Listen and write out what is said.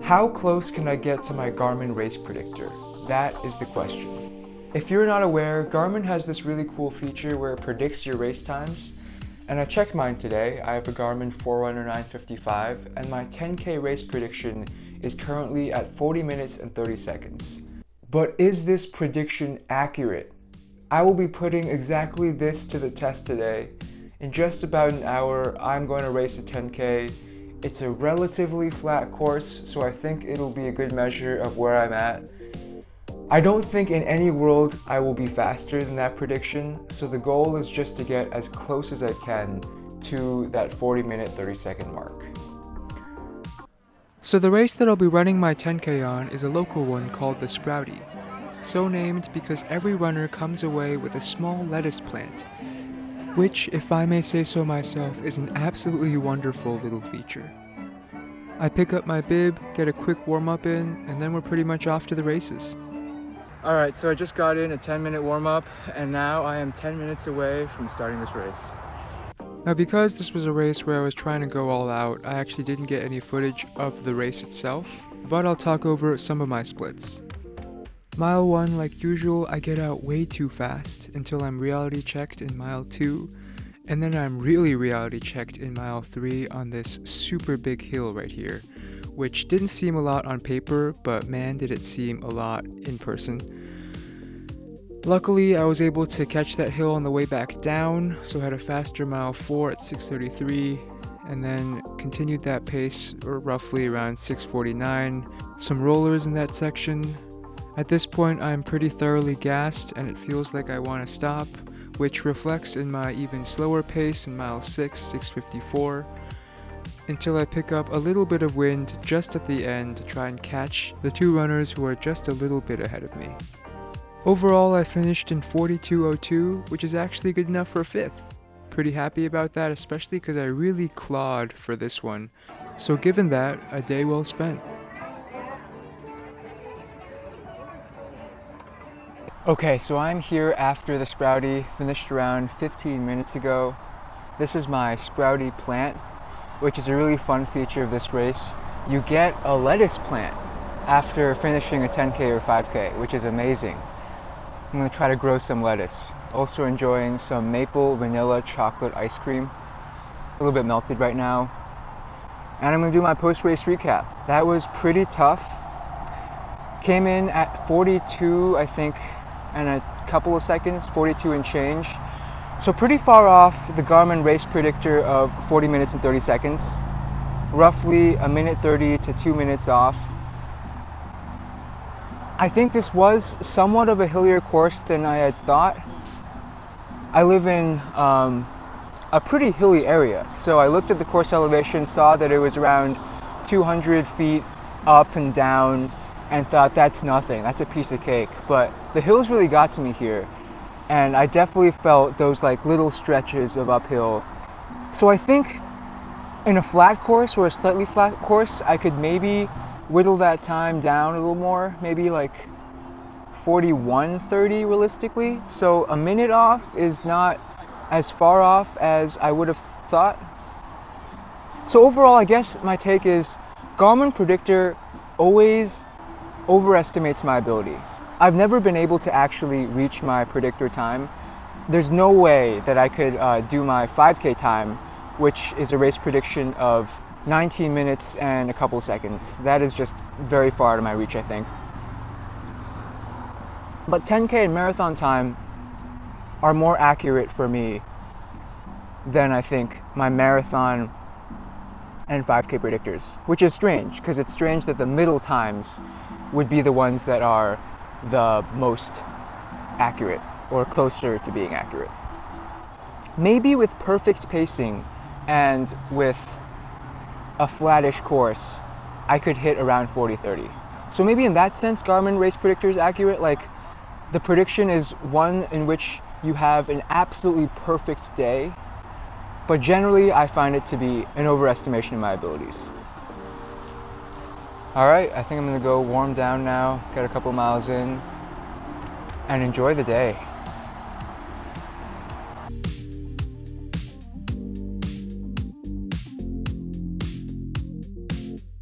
How close can I get to my Garmin Race Predictor? That is the question. If you're not aware, Garmin has this really cool feature where it predicts your race times. And I checked mine today. I have a Garmin Forerunner 955 and my 10K race prediction is currently at 40 minutes and 30 seconds. But is this prediction accurate? I will be putting exactly this to the test today. In just about an hour, I'm going to race a 10K. It's a relatively flat course, so I think it'll be a good measure of where I'm at. I don't think in any world I will be faster than that prediction, so the goal is just to get as close as I can to that 40-minute, 30-second mark. So the race that I'll be running my 10K on is a local one called the Sprouty, so named because every runner comes away with a small lettuce plant, which, if I may say so myself, is an absolutely wonderful little feature. I pick up my bib, get a quick warm-up in, and then we're pretty much off to the races. Alright, so I just got in a 10-minute warm-up, and now I am 10 minutes away from starting this race. Now, because this was a race where I was trying to go all out, I actually didn't get any footage of the race itself, but I'll talk over some of my splits. Mile 1, like usual, I get out way too fast until I'm reality checked in mile 2, and then I'm really reality checked in mile 3 on this super big hill right here, which didn't seem a lot on paper, but man did it seem a lot in person. Luckily, I was able to catch that hill on the way back down, so I had a faster mile 4 at 6:33, and then continued that pace roughly around 6:49, some rollers in that section. At this point, I'm pretty thoroughly gassed and it feels like I want to stop, which reflects in my even slower pace in mile 6, 6:54, until I pick up a little bit of wind just at the end to try and catch the two runners who are just a little bit ahead of me. Overall, I finished in 42:02, which is actually good enough for a 5th. Pretty happy about that, especially because I really clawed for this one. So given that, a day well spent. Okay, so I'm here after the Sprouty, finished around 15 minutes ago. This is my Sprouty plant, which is a really fun feature of this race. You get a lettuce plant after finishing a 10K or 5K, which is amazing. I'm going to try to grow some lettuce. Also enjoying some maple vanilla chocolate ice cream. A little bit melted right now. And I'm going to do my post-race recap. That was pretty tough. Came in at 42, I think, and a couple of seconds, 42 and change. So pretty far off the Garmin Race Predictor of 40 minutes and 30 seconds. Roughly a minute 30 to 2 minutes off. I think this was somewhat of a hillier course than I had thought. I live in a pretty hilly area, so I looked at the course elevation, saw that it was around 200 feet up and down, and thought that's nothing, that's a piece of cake. But the hills really got to me here, and I definitely felt those like little stretches of uphill. So I think in a flat course or a slightly flat course, I could maybe whittle that time down a little more, maybe like 41:30 realistically. So a minute off is not as far off as I would have thought. So overall, I guess my take is Garmin Predictor always overestimates my ability. I've never been able to actually reach my predictor time. There's no way that I could do my 5K time, which is a race prediction of 19 minutes and a couple seconds. That is just very far out of my reach, I think. But 10K and marathon time are more accurate for me than I think my marathon and 5K predictors, which is strange, because it's strange that the middle times would be the ones that are the most accurate or closer to being accurate. Maybe with perfect pacing and with a flattish course, I could hit around 40:30. So maybe in that sense, Garmin Race Predictor is accurate. Like, the prediction is one in which you have an absolutely perfect day, but generally I find it to be an overestimation of my abilities. Alright, I think I'm going to go warm down now, get a couple miles in, and enjoy the day.